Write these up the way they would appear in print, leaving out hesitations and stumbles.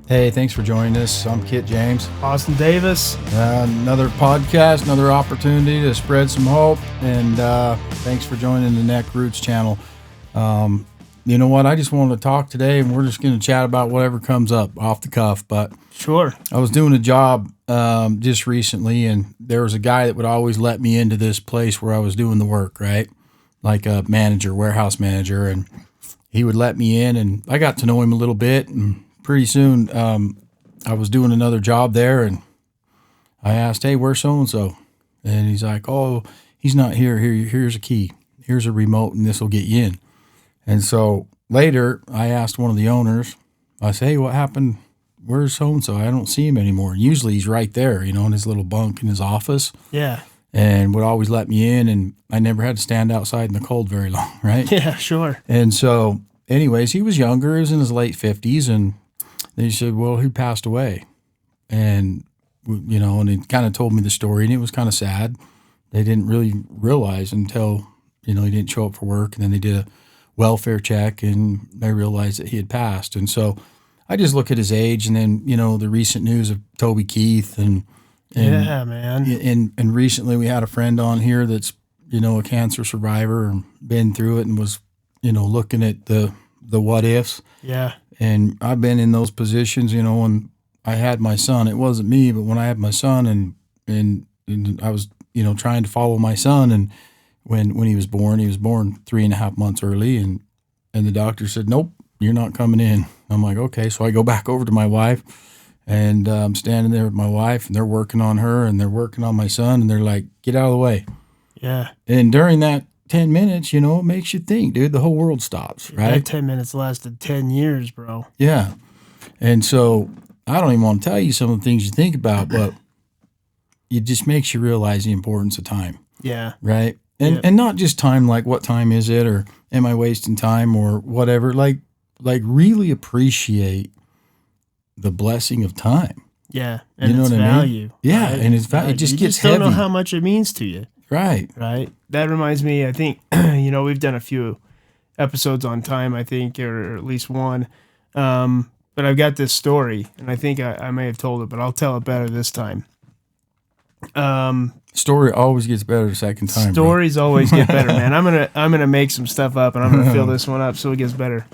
Hey, thanks for joining us. I'm Kit James. Austin Davis. Another podcast, another opportunity to spread some hope, and thanks for joining the Neck Roots channel. You know what? I just wanted to talk today, and we're just going to chat about whatever comes up off the cuff. But Sure. I was doing a job just recently, and there was a guy that would always let me into this place where I was doing the work, right? Like a manager, warehouse manager, and he would let me in, and I got to know him a little bit, and pretty soon I was doing another job there, and I asked, hey, where's so-and-so? And he's like, oh, he's not here. Here's a key. Here's a remote, and this will get you in. And so later I asked one of the owners, I said, hey, what happened? Where's so-and-so? I don't see him anymore. And usually he's right there, in his little bunk in his office. Yeah. And would always let me in, and I never had to stand outside in the cold very long, right? Yeah, sure. And so anyways, he was younger. He was in his late 50s, and they said, well, he passed away. And, and he kind of told me the story, and it was kind of sad. They didn't really realize until, he didn't show up for work, and then they did a welfare check, and they realized that he had passed. And so I just look at his age, and then, the recent news of Toby Keith, and yeah, man. And recently we had a friend on here that's, a cancer survivor and been through it and was, looking at the what ifs. Yeah. And I've been in those positions, when I had my son. It wasn't me, but when I had my son and I was, trying to follow my son, and when he was born 3.5 months early, and the doctor said, nope, you're not coming in. I'm like, okay. So I go back over to my wife, and I'm standing there with my wife, and they're working on her, and they're working on my son, and they're like, get out of the way. Yeah. And during that 10 minutes, it makes you think, dude, the whole world stops, right? That 10 minutes lasted 10 years, bro. Yeah. And so I don't even want to tell you some of the things you think about, but it just makes you realize the importance of time. Yeah. Right? And not just time, like what time is it, or am I wasting time, or whatever. Like really appreciate the blessing of time. Yeah. And you know its what value. I mean? Yeah. Right? And it's value. It just you gets just heavy. don't know how much it means to you. Right. Right. That reminds me, I think, we've done a few episodes on time, I think, or at least one. But I've got this story, and I think I may have told it, but I'll tell it better this time. Story always gets better the second time. Stories always get better, man. I'm gonna make some stuff up, and I'm gonna fill this one up so it gets better.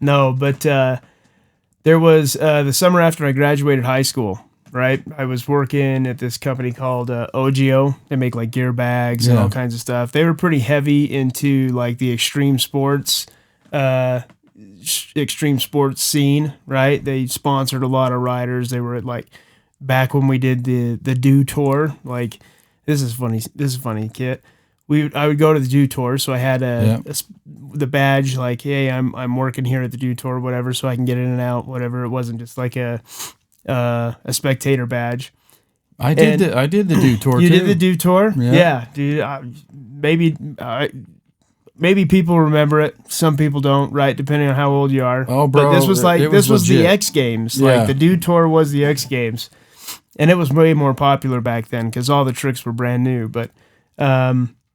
No, but there was the summer after I graduated high school. Right, I was working at this company called OGO. They make like gear bags and all kinds of stuff. They were pretty heavy into like the extreme sports scene. Right, they sponsored a lot of riders. They were at like back when we did the Do Tour. Like this is funny, Kit. I would go to the Do Tour, so I had the badge like, hey, I'm working here at the Do Tour, whatever, so I can get in and out, whatever. It wasn't just like a spectator badge. I did the Do Tour too. You did the Do Tour? Yeah, dude. Maybe people remember it. Some people don't, right? Depending on how old you are. Oh, bro. But this was legit. the X Games. Yeah. Like the Do Tour was the X Games. And it was way more popular back then because all the tricks were brand new. But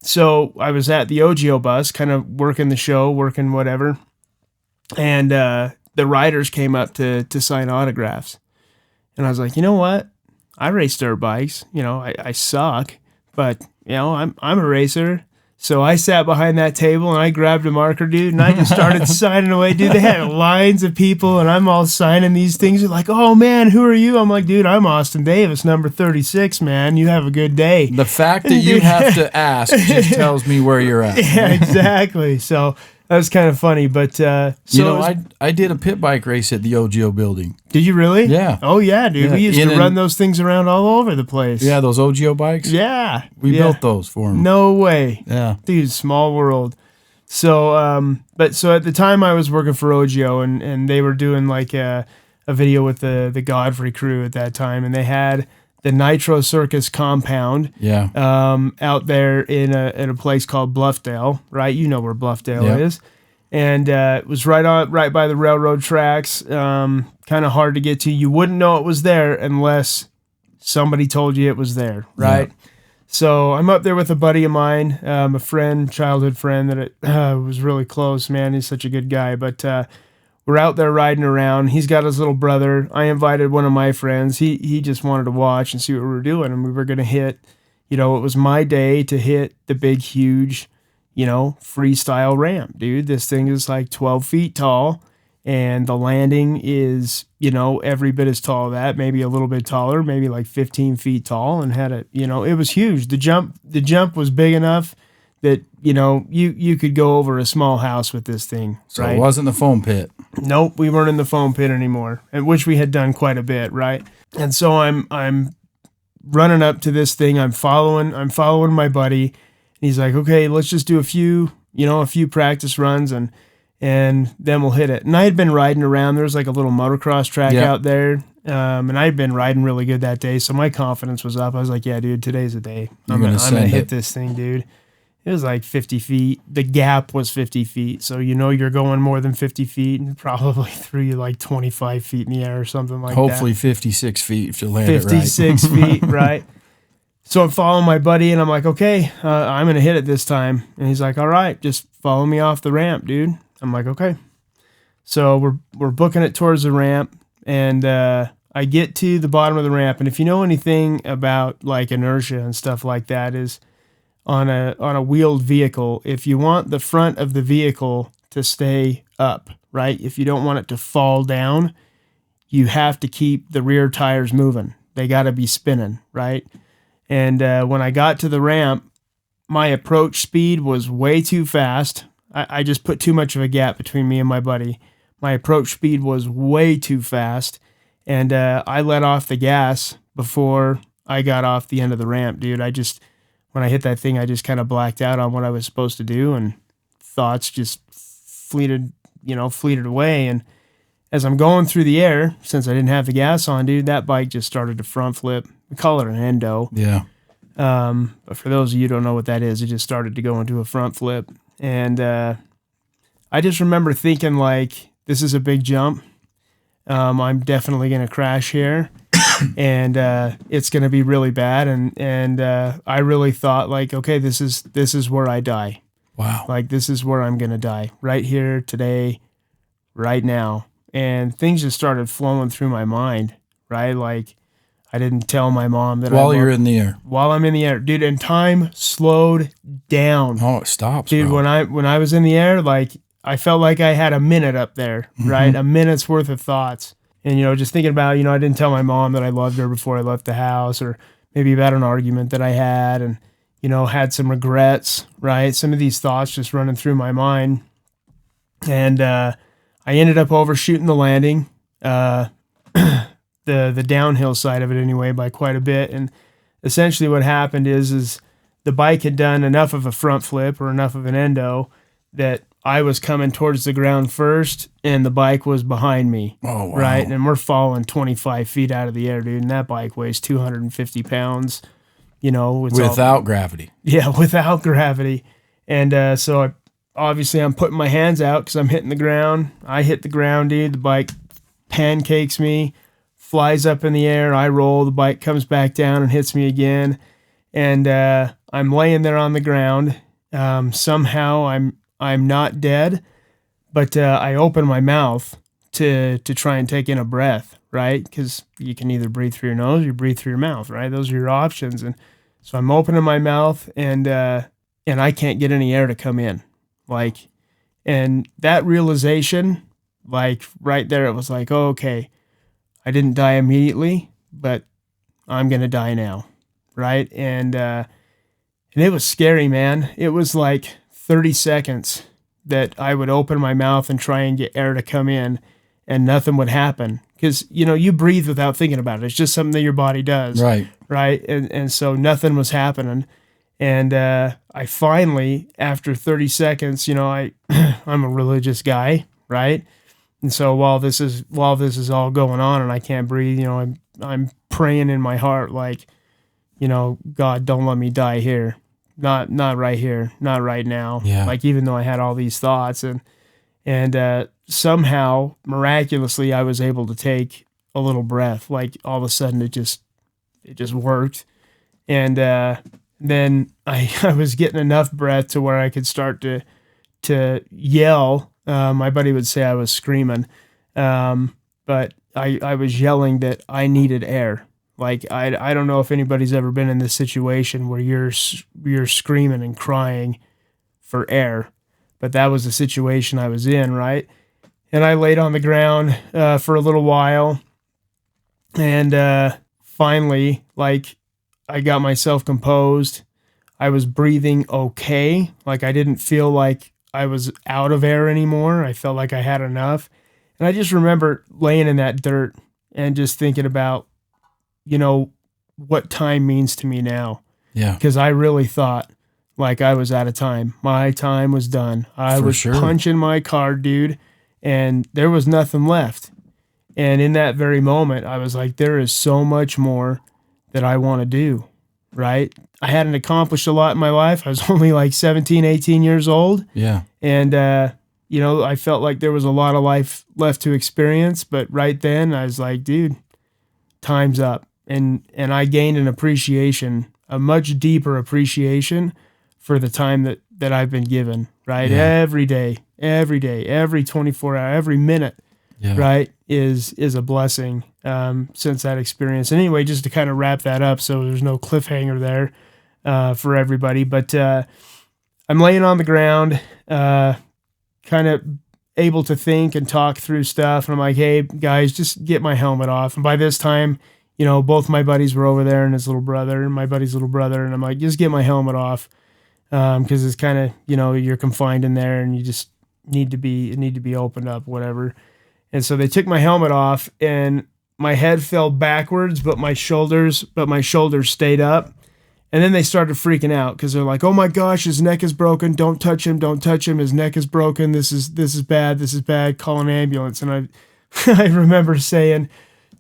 so I was at the OGO bus, kind of working the show, working whatever. And the riders came up to sign autographs. And I was like, you know what? I race dirt bikes. I suck, but I'm a racer. So I sat behind that table and I grabbed a marker, dude, and I just started signing away. Dude, they had lines of people, and I'm all signing these things. They're like, oh man, who are you? I'm like, dude, I'm Austin Davis, number 36, man. You have a good day. The fact that you have to ask just tells me where you're at. Yeah, exactly. So that was kind of funny, but I did a pit bike race at the OGO building. Did you really? Yeah. Oh yeah, dude. Yeah. We used to run those things around all over the place. Yeah, those OGO bikes. Yeah, we built those for them. No way. Yeah, dude, small world. So, so at the time I was working for OGO, and they were doing like a video with the Godfrey crew at that time, and they had the Nitro Circus compound. Yeah. Out there in a place called Bluffdale, right? You know where Bluffdale is. And it was right by the railroad tracks. Kind of hard to get to. You wouldn't know it was there unless somebody told you it was there, right? Yeah. So I'm up there with a buddy of mine, a friend, childhood friend that was really close, man. He's such a good guy. But we're out there riding around. He's got his little brother. I invited one of my friends. He just wanted to watch and see what we were doing. And we were going to hit, it was my day to hit the big, huge, freestyle ramp, dude. This thing is like 12 feet tall. And the landing is, every bit as tall as that, maybe a little bit taller, maybe like 15 feet tall, and had it was huge. The jump was big enough that, you could go over a small house with this thing. So right? It wasn't the foam pit. Nope, we weren't in the foam pit anymore, and which we had done quite a bit, right? And so I'm running up to this thing. I'm following my buddy. And he's like, okay, let's just do a few practice runs and then we'll hit it. And I had been riding around. There was like a little motocross track out there. And I had been riding really good that day. So my confidence was up. I was like, yeah, dude, today's the day. I'm going to hit this thing, dude. It was like 50 feet. The gap was 50 feet. So, you're going more than 50 feet and probably threw you like 25 feet in the air or something like Hopefully that. 56 feet if you land it right. 56 feet, right? So I'm following my buddy and I'm like, okay, I'm going to hit it this time. And he's like, all right, just follow me off the ramp, dude. I'm like, okay. So we're booking it towards the ramp, and I get to the bottom of the ramp. And if you know anything about like inertia and stuff like that, is on a wheeled vehicle, if you want the front of the vehicle to stay up, right? If you don't want it to fall down, you have to keep the rear tires moving. They got to be spinning, right? And when I got to the ramp, my approach speed was way too fast. I just put too much of a gap between me and my buddy. My approach speed was way too fast, and I let off the gas before I got off the end of the ramp, dude. When I hit that thing, I just kind of blacked out on what I was supposed to do, and thoughts just fleeted away. And as I'm going through the air, since I didn't have the gas on, dude, that bike just started to front flip. We call it an endo. Yeah. But for those of you who don't know what that is, it just started to go into a front flip. And I just remember thinking, like, this is a big jump. I'm definitely going to crash here. And it's going to be really bad. And I really thought, like, okay, this is where I die. Wow. Like, this is where I'm going to die. Right here, today, right now. And things just started flowing through my mind, right? Like, I didn't tell my mom that while you're in the air. While I'm in the air, dude, and time slowed down. Oh, it stops, dude. bro. When I was in the air, like I felt like I had a minute up there, right? A minute's worth of thoughts, and just thinking about, I didn't tell my mom that I loved her before I left the house, or maybe about an argument that I had, and had some regrets, right? Some of these thoughts just running through my mind, and I ended up overshooting the landing. The downhill side of it anyway by quite a bit. And essentially what happened is the bike had done enough of a front flip or enough of an endo that I was coming towards the ground first and the bike was behind me. Oh, wow. Right. And we're falling 25 feet out of the air, dude. And that bike weighs 250 pounds, without gravity. Yeah, without gravity. And so I'm putting my hands out because I'm hitting the ground. I hit the ground, dude. The bike pancakes me. Flies up in the air, I roll, the bike comes back down and hits me again, and I'm laying there on the ground. Somehow I'm not dead, but I open my mouth to try and take in a breath, right? Because you can either breathe through your nose or you breathe through your mouth, right? Those are your options. And so I'm opening my mouth, and I can't get any air to come in, like, and that realization, like right there, it was like, oh, okay. I didn't die immediately, but I'm going to die now, right? And it was scary, man. It was like 30 seconds that I would open my mouth and try and get air to come in, and nothing would happen. Because, you breathe without thinking about it. It's just something that your body does. Right. Right? And so nothing was happening. And I finally, after 30 seconds, I'm a religious guy, right? And so while this is all going on and I can't breathe, I'm praying in my heart, like, God, don't let me die here. Not right here. Not right now. Yeah. Like, even though I had all these thoughts, and somehow miraculously I was able to take a little breath. Like, all of a sudden it just worked. And then I was getting enough breath to where I could start to yell My buddy would say I was screaming. But I was yelling that I needed air. Like, I don't know if anybody's ever been in this situation where you're screaming and crying for air, but that was the situation I was in, right? And I laid on the ground for a little while, and finally, like, I got myself composed. I was breathing okay. Like, I didn't feel like I was out of air anymore. I felt like I had enough. And I just remember laying in that dirt and just thinking about, what time means to me now. Yeah. Because I really thought like I was out of time. My time was done. I was punching my card, dude, and there was nothing left. And in that very moment, I was like, there is so much more that I want to do, right? I hadn't accomplished a lot in my life. I was only like 17, 18 years old. Yeah. And, I felt like there was a lot of life left to experience. But right then, I was like, dude, time's up. And I gained an appreciation, a much deeper appreciation for the time that I've been given, right? Yeah. Every day, every 24 hour, every minute, right, is a blessing since that experience. And anyway, just to kind of wrap that up so there's no cliffhanger there for everybody. But I'm laying on the ground, kind of able to think and talk through stuff. And I'm like, hey, guys, just get my helmet off. And by this time, both my buddies were over there and his little brother and my buddy's little brother. And I'm like, just get my helmet off. Cause it's kind of, you're confined in there and you just need to be opened up, whatever. And so they took my helmet off and my head fell backwards, but my shoulders stayed up. And then they started freaking out because they're like, oh my gosh, his neck is broken. Don't touch him. His neck is broken. This is bad. Call an ambulance. And I remember saying,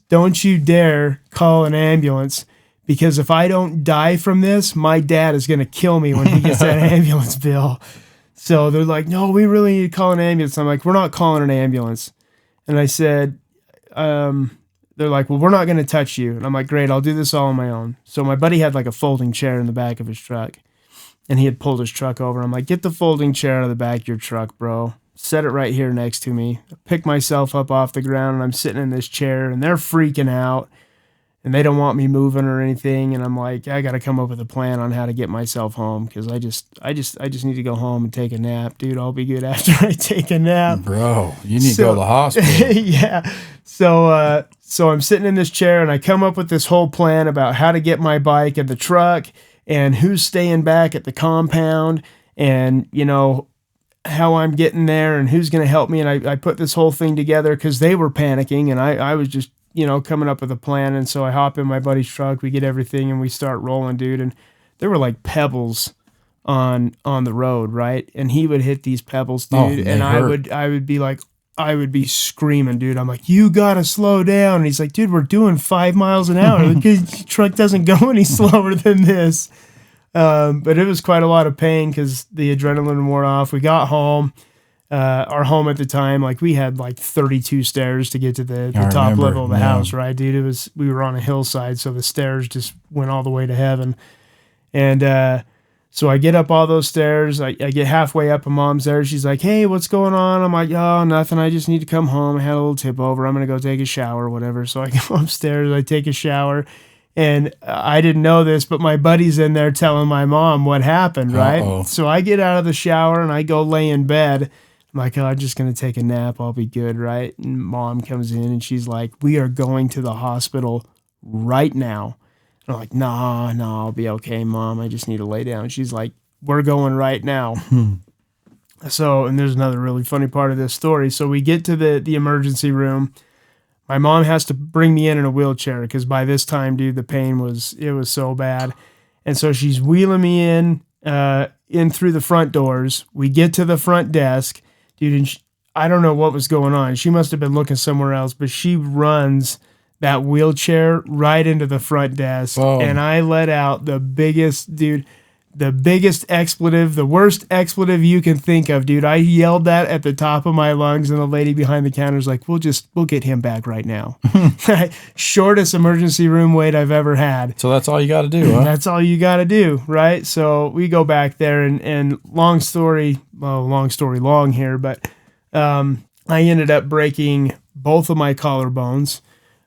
don't you dare call an ambulance, because if I don't die from this, my dad is going to kill me when he gets that ambulance bill. So they're like, no, we really need to call an ambulance. I'm like, we're not calling an ambulance. And I said, they're like, well, we're not going to touch you. And I'm like, great, I'll do this all on my own. So my buddy had like a folding chair in the back of his truck, and he had pulled his truck over. I'm like, get the folding chair out of the back of your truck, bro. Set it right here next to me. I pick myself up off the ground, and I'm sitting in this chair, and they're freaking out, and they don't want me moving or anything. And I'm like, I got to come up with a plan on how to get myself home, because I just need to go home and take a nap, dude. I'll be good after I take a nap, bro. You need to go to the hospital. Yeah. So I'm sitting in this chair, and I come up with this whole plan about how to get my bike and the truck, and who's staying back at the compound, and how I'm getting there and who's going to help me. And I put this whole thing together because they were panicking, and I was just, coming up with a plan. And so I hop in my buddy's truck, we get everything, and we start rolling, dude. And there were like pebbles on the road, right? And he would hit these pebbles, dude. And I would be screaming, dude. I'm like, you got to slow down. And he's like, dude, we're doing 5 miles an hour. The truck doesn't go any slower than this. But it was quite a lot of pain because the adrenaline wore off. We got home. Our home at the time, like, we had like 32 stairs to get to the top level of the house, right, dude? We were on a hillside, so the stairs just went all the way to heaven. And so I get up all those stairs. I get halfway up, and Mom's there. She's like, hey, what's going on? I'm like, oh, nothing. I just need to come home. I had a little tip over. I'm going to go take a shower or whatever. So I go upstairs. I take a shower. And I didn't know this, but my buddy's in there telling my mom what happened, right? Uh-oh. So I get out of the shower and I go lay in bed. I'm like, oh, I'm just going to take a nap. I'll be good, right? And Mom comes in and she's like, we are going to the hospital right now. And I'm like, nah, I'll be okay, Mom. I just need to lay down. She's like, we're going right now. So, and there's another really funny part of this story. So we get to the emergency room. My mom has to bring me in a wheelchair because by this time, dude, the pain was so bad. And so she's wheeling me in through the front doors. We get to the front desk, dude, and I don't know what was going on. She must have been looking somewhere else, but she runs that wheelchair right into the front desk. Whoa. And I let out the biggest expletive, the worst expletive you can think of, dude. I yelled that at the top of my lungs, and the lady behind the counter is like, we'll get him back right now. Shortest emergency room wait I've ever had. So that's all you got to do, huh? That's all you got to do, right? So we go back there, and long story long here, but I ended up breaking both of my collarbones.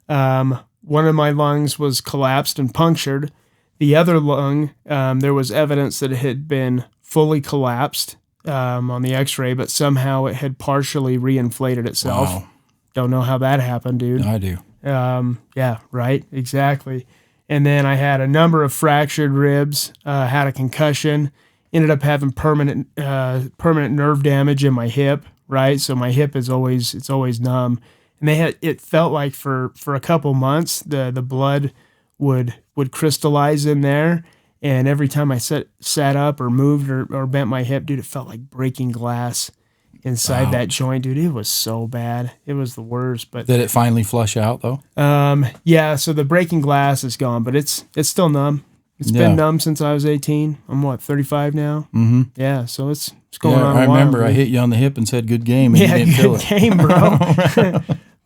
One of my lungs was collapsed and punctured. The other lung, there was evidence that it had been fully collapsed on the x-ray, but somehow it had partially reinflated itself. Wow. Don't know how that happened, dude. I do. Yeah, right, exactly. And then I had a number of fractured ribs, had a concussion, ended up having permanent nerve damage in my hip, right? So my hip it's always numb. And it felt like for a couple months the blood would crystallize in there, and every time I sat up or moved or bent my hip, dude, it felt like breaking glass inside that joint, dude. It was so bad. It was the worst. But did it finally flush out though? Yeah, so the breaking glass is gone, but it's still numb. It's been numb since I was 18. I'm 35 now. Mm-hmm. Yeah, so it's going on. I remember dude. I hit you on the hip and said good game, and you didn't feel it. Game, bro.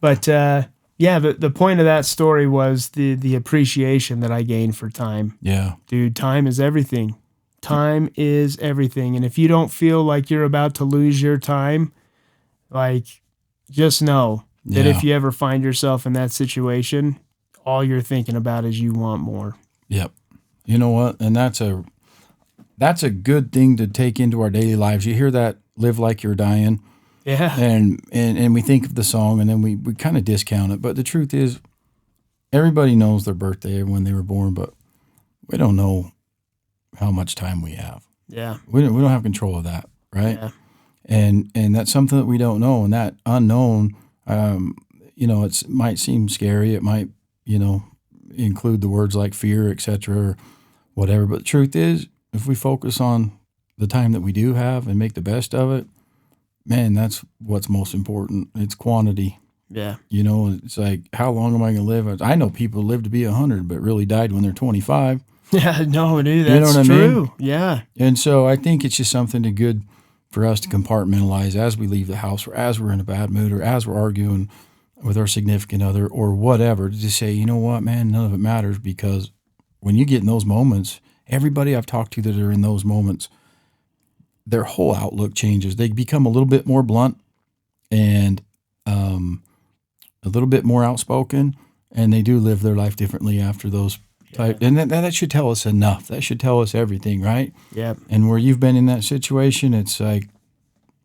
But yeah, the point of that story was the appreciation that I gained for time. Yeah. Dude, time is everything. Time is everything. And if you don't feel like you're about to lose your time, like, just know that if you ever find yourself in that situation, all you're thinking about is you want more. Yep. You know what? And that's a good thing to take into our daily lives. You hear that, live like you're dying. Yeah. And we think of the song and then we kind of discount it. But the truth is, everybody knows their birthday when they were born, but we don't know how much time we have. Yeah. We don't have control of that, right? Yeah. And that's something that we don't know. And that unknown, it might seem scary. It might, include the words like fear, etc., or whatever. But the truth is, if we focus on the time that we do have and make the best of it, man, that's what's most important. It's quantity. Yeah. It's like, how long am I going to live? I know people live to be 100, but really died when they're 25. Yeah, no, dude, that's you know what true. I mean? Yeah. And so I think it's just something good for us to compartmentalize as we leave the house, or as we're in a bad mood, or as we're arguing with our significant other or whatever, to just say, you know what, man, none of it matters, because when you get in those moments, everybody I've talked to that are in those moments, their whole outlook changes. They become a little bit more blunt and a little bit more outspoken, and they do live their life differently after those type. And that should tell us enough. That should tell us everything, right? Yeah. And where you've been in that situation, it's like,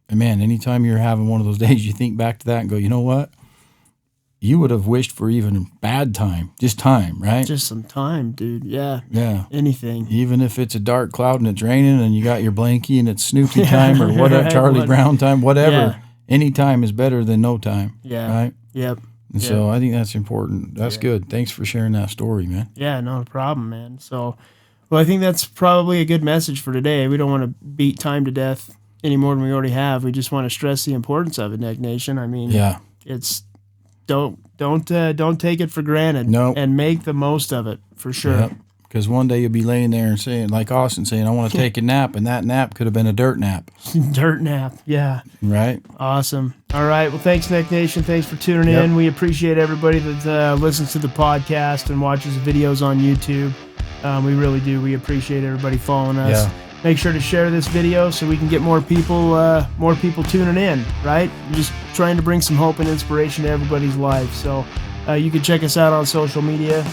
man, anytime you're having one of those days, you think back to that and go, you know what? You would have wished for even bad time, just time, right? Just some time, dude. Yeah. Yeah. Anything. Even if it's a dark cloud and it's raining and you got your blankie and it's Snoopy time or whatever, right, Charlie Brown time, whatever. Yeah. Any time is better than no time. Yeah. Right? Yep. And so I think that's important. That's good. Thanks for sharing that story, man. Yeah, no problem, man. So, well, I think that's probably a good message for today. We don't want to beat time to death any more than we already have. We just want to stress the importance of it, Neck Nation. I mean, it's don't take it for granted. No. And make the most of it for sure. Yep. Because one day you'll be laying there and saying, like Austin saying, I want to take a nap, and that nap could have been a dirt nap. Dirt nap, yeah. Right? Awesome. All right. Well, thanks, Neck Nation. Thanks for tuning in. We appreciate everybody that listens to the podcast and watches the videos on YouTube. We really do. We appreciate everybody following us. Yeah. Make sure to share this video so we can get more people tuning in, right? We're just trying to bring some hope and inspiration to everybody's life. So you can check us out on social media,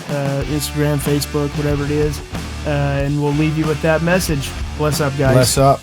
Instagram, Facebook, whatever it is. And we'll leave you with that message. Bless up, guys. Bless up.